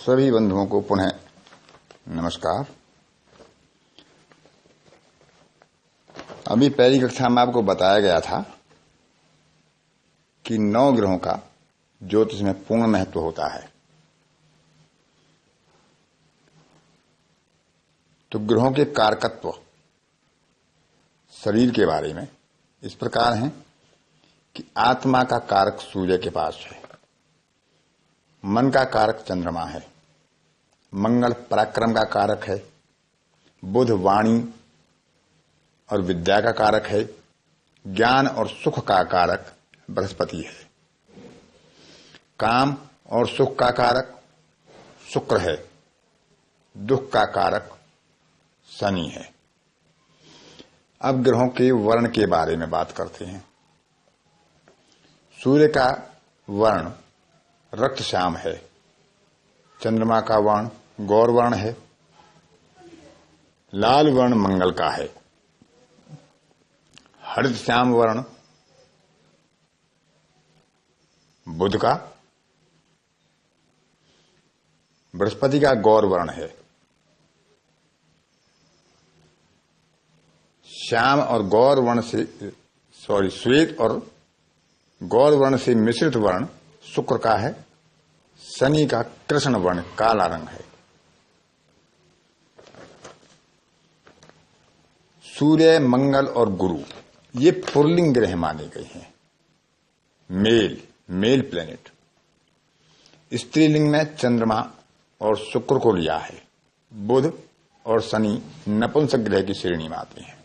सभी बंधुओं को पुनः नमस्कार। अभी पहली कक्षा में आपको बताया गया था कि 9 ग्रहों का ज्योतिष में पूर्ण महत्व होता है। तो ग्रहों के कारकत्व शरीर के बारे में इस प्रकार हैं कि आत्मा का कारक सूर्य के पास है, मन का कारक चंद्रमा है, मंगल पराक्रम का कारक है, बुध वाणी और विद्या का कारक है, ज्ञान और सुख का कारक बृहस्पति है, काम और सुख का कारक शुक्र है, दुख का कारक शनि है। अब ग्रहों के वर्ण के बारे में बात करते हैं। सूर्य का वर्ण रक्त श्याम है, चंद्रमा का वर्ण गौर वर्ण है, लाल वर्ण मंगल का है, हरित श्याम वर्ण बुध का, बृहस्पति का गौर वर्ण है। श्याम और गौर वर्ण से श्वेत और गौर वर्ण से मिश्रित वर्ण शुक्र का है, शनि का कृष्ण वर्ण काला रंग है। सूर्य, मंगल और गुरु ये पुल्लिंग ग्रह माने गए हैं, मेल प्लेनेट। स्त्रीलिंग में चंद्रमा और शुक्र को लिया है। बुध और शनि नपुंसक ग्रह की श्रेणी में आते हैं।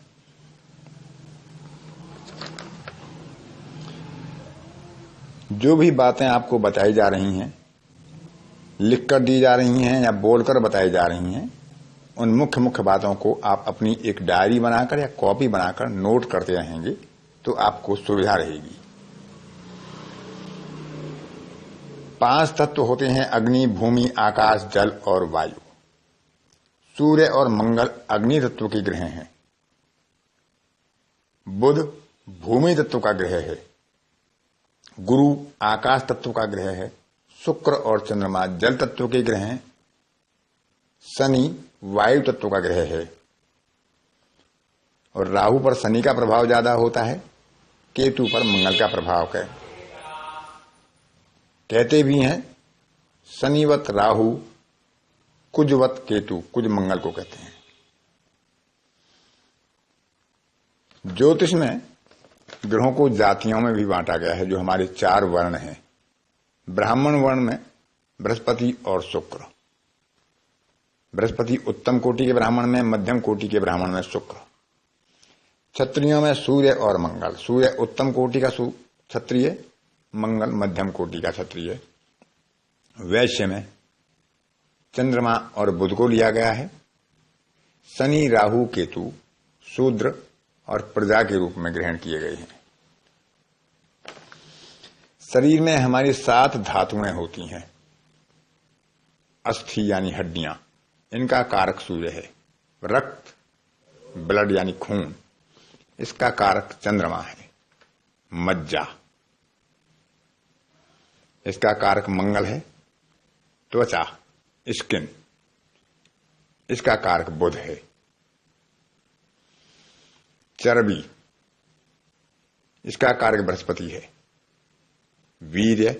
जो भी बातें आपको बताई जा रही हैं, लिखकर दी जा रही हैं या बोलकर बताई जा रही हैं, उन मुख्य बातों को आप अपनी एक डायरी बनाकर या कॉपी बनाकर नोट करते रहेंगे तो आपको सुविधा रहेगी। 5 तत्व होते हैं अग्नि, भूमि, आकाश, जल और वायु। सूर्य और मंगल अग्नि तत्व के ग्रह हैं। बुध भूमि तत्व का ग्रह है, गुरु आकाश तत्व का ग्रह है, शुक्र और चंद्रमा जल तत्व के ग्रह हैं, शनि वायु तत्व का ग्रह है और राहु पर शनि का प्रभाव ज्यादा होता है, केतु पर मंगल का प्रभाव है। कहते भी हैं शनिवत राहु कुजवत केतु, कुज मंगल को कहते हैं। ज्योतिष में ग्रहों को जातियों में भी बांटा गया है, जो हमारे 4 वर्ण हैं। ब्राह्मण वर्ण में बृहस्पति और शुक्र, बृहस्पति उत्तम कोटि के ब्राह्मण में, मध्यम कोटि के ब्राह्मण में शुक्र। क्षत्रियों में सूर्य और मंगल, सूर्य उत्तम कोटि का क्षत्रिय, मंगल मध्यम कोटि का क्षत्रिय। वैश्य में चंद्रमा और बुध को लिया गया है। शनि राहु केतु शूद्र और प्रजा के रूप में ग्रहण किए गए हैं। शरीर में हमारी 7 धातुएं होती हैं। अस्थि यानी हड्डियां, इनका कारक सूर्य है। रक्त ब्लड यानी खून, इसका कारक चंद्रमा है। मज्जा, इसका कारक मंगल है। त्वचा स्किन, इसका कारक बुध है। चर्बी, इसका कारक बृहस्पति है। वीर्य,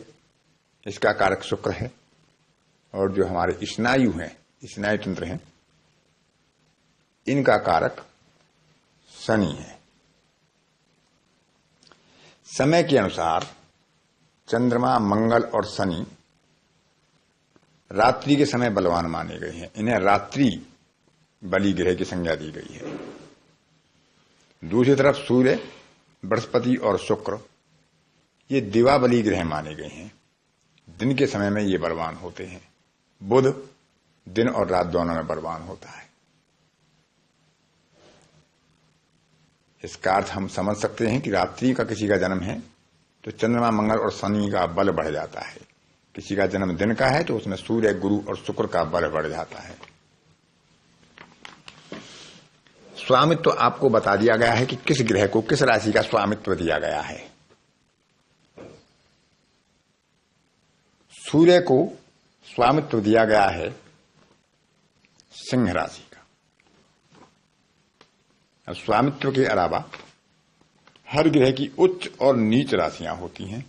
इसका कारक शुक्र है। और जो हमारे स्नायु हैं, स्नायु तंत्र हैं, इनका कारक शनि है। समय के अनुसार चंद्रमा, मंगल और शनि रात्रि के समय बलवान माने गए हैं। इन्हें रात्रि बलि ग्रह की संज्ञा दी गई है। दूसरी तरफ सूर्य, बृहस्पति और शुक्र ये दिवा बलि ग्रह माने गए हैं। दिन के समय में ये बलवान होते हैं। बुध दिन और रात दोनों में बलवान होता है। इसका अर्थ हम समझ सकते हैं कि रात्रि का किसी का जन्म है तो चंद्रमा, मंगल और शनि का बल बढ़ जाता है। किसी का जन्म दिन का है तो उसमें सूर्य, गुरु और शुक्र का बल बढ़ जाता है। स्वामित्व आपको बता दिया गया है कि किस ग्रह को किस राशि का स्वामित्व दिया गया है। सूर्य को स्वामित्व दिया गया है सिंह राशि का। अब स्वामित्व के अलावा हर ग्रह की उच्च और नीच राशियां होती हैं,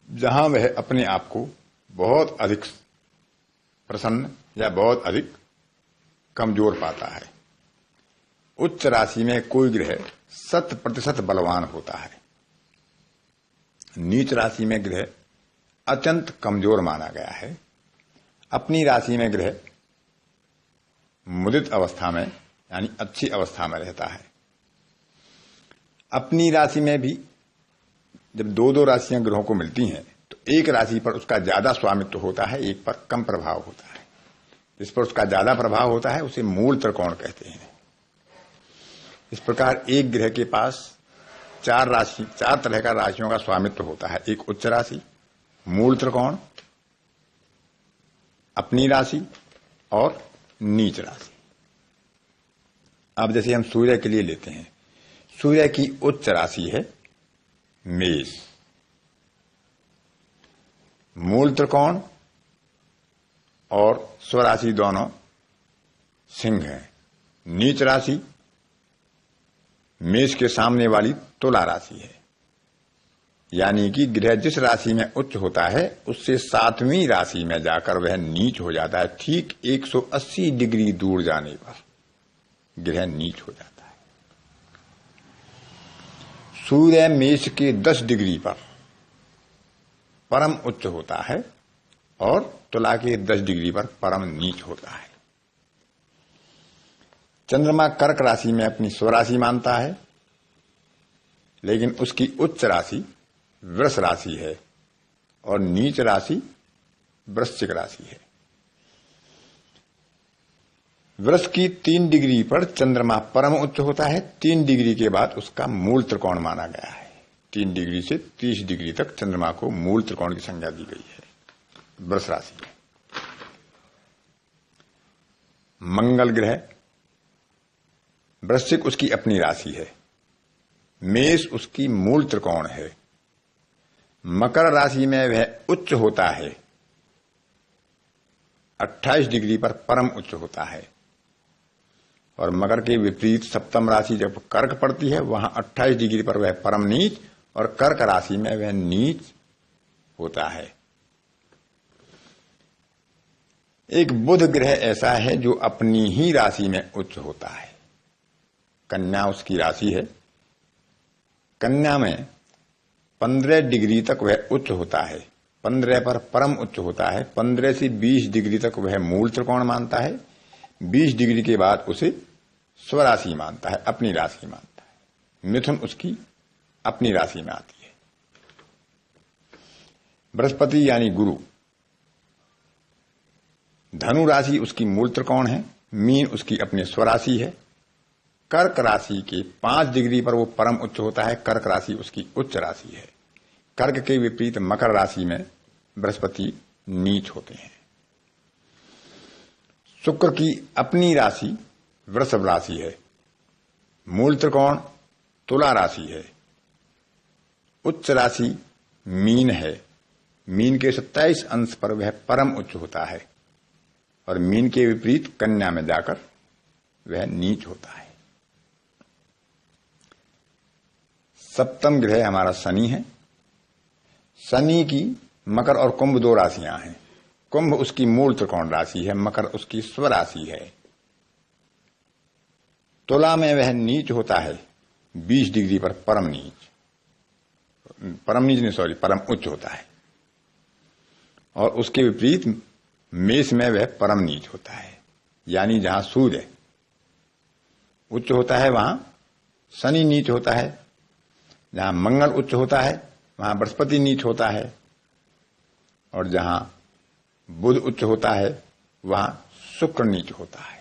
जहां वह अपने आप को बहुत अधिक प्रसन्न या बहुत अधिक कमजोर पाता है। उच्च राशि में कोई ग्रह 100% बलवान होता है। नीच राशि में ग्रह अत्यंत कमजोर माना गया है। अपनी राशि में ग्रह मुदित अवस्था में यानी अच्छी अवस्था में रहता है। अपनी राशि में भी जब दो दो राशियां ग्रहों को मिलती हैं तो एक राशि पर उसका ज्यादा स्वामित्व होता है, एक पर कम प्रभाव होता है। जिस पर उसका ज्यादा प्रभाव होता है उसे मूल त्रिकोण कहते हैं। इस प्रकार एक ग्रह के पास चार तरह का राशियों का स्वामित्व होता है। एक उच्च राशि, मूल त्रिकोण, अपनी राशि और नीच राशि। अब जैसे हम सूर्य के लिए लेते हैं, सूर्य की उच्च राशि है मेष, मूल त्रिकोण और स्वराशि दोनों सिंह है। नीच राशि मेष के सामने वाली तुला राशि है। यानी कि ग्रह जिस राशि में उच्च होता है उससे 7वीं राशि में जाकर वह नीच हो जाता है। ठीक 180 डिग्री दूर जाने पर ग्रह नीच हो जाता है। सूर्य मेष के 10 डिग्री पर परम उच्च होता है और तुला के 10 डिग्री पर परम नीच होता है। चंद्रमा कर्क राशि में अपनी स्वराशि मानता है, लेकिन उसकी उच्च राशि वृष राशि है और नीच राशि वृश्चिक राशि है। वृष की 3 डिग्री पर चंद्रमा परम उच्च होता है। 3 डिग्री के बाद उसका मूल त्रिकोण माना गया है। 3 डिग्री से 30 डिग्री तक चंद्रमा को मूल त्रिकोण की संज्ञा दी गई है वृष राशि में। मंगल ग्रह, वृश्चिक उसकी अपनी राशि है, मेष उसकी मूल त्रिकोण है, मकर राशि में वह उच्च होता है, 28 डिग्री पर परम उच्च होता है। और मकर के विपरीत सप्तम राशि जब कर्क पड़ती है वहां 28 डिग्री पर वह परम नीच और कर्क राशि में वह नीच होता है। एक बुध ग्रह ऐसा है जो अपनी ही राशि में उच्च होता है। कन्या उसकी राशि है। कन्या में 15 डिग्री तक वह उच्च होता है, 15 पर परम उच्च होता है। 15 से 20 डिग्री तक वह मूल त्रिकोण मानता है। 20 डिग्री के बाद उसे स्वराशि मानता है, अपनी राशि मानता है। मिथुन उसकी अपनी राशि में आती है। बृहस्पति यानी गुरु, धनु राशि उसकी मूल त्रिकोण है, मीन उसकी अपनी स्वराशि है। कर्क राशि के 5 डिग्री पर वो परम उच्च होता है, कर्क राशि उसकी उच्च राशि है। कर्क के विपरीत मकर राशि में बृहस्पति नीच होते हैं। शुक्र की अपनी राशि वृषभ राशि है, मूल त्रिकोण तुला राशि है, उच्च राशि मीन है। मीन के 27 अंश पर वह परम उच्च होता है और मीन के विपरीत कन्या में जाकर वह नीच होता है। सप्तम ग्रह हमारा शनि है। शनि की मकर और कुंभ 2 राशियां हैं। कुंभ उसकी मूल त्रिकोण राशि है, मकर उसकी स्वराशि है। तुला में वह नीच होता है 20 डिग्री पर परम उच्च होता है। और उसके विपरीत मेष में वह परम नीच होता है। यानी जहां सूर्य उच्च होता है वहां शनि नीच होता है, जहां मंगल उच्च होता है वहां बृहस्पति नीच होता है, और जहां बुध उच्च होता है वहां शुक्र नीच होता है।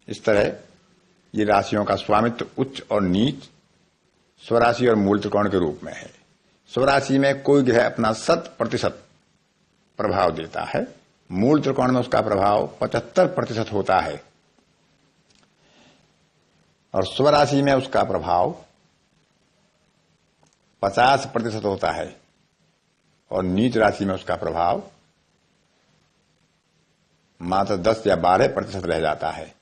इस तरह ये राशियों का स्वामित्व उच्च और नीच स्वराशि और मूल त्रिकोण के रूप में है। स्वराशि में कोई ग्रह अपना 100% प्रभाव देता है, मूल त्रिकोण में उसका प्रभाव 75% होता है और स्वराशि में उसका प्रभाव 50% होता है। और नीच राशि में उसका प्रभाव मात्र 10 या 12% रह जाता है।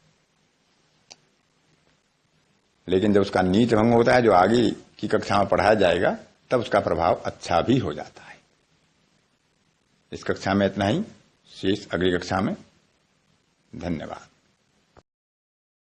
लेकिन जब उसका नीच भंग होता है, जो आगे की कक्षा में पढ़ाया जाएगा, तब उसका प्रभाव अच्छा भी हो जाता है। इस कक्षा में इतना ही, शेष अगली कक्षा में। धन्यवाद।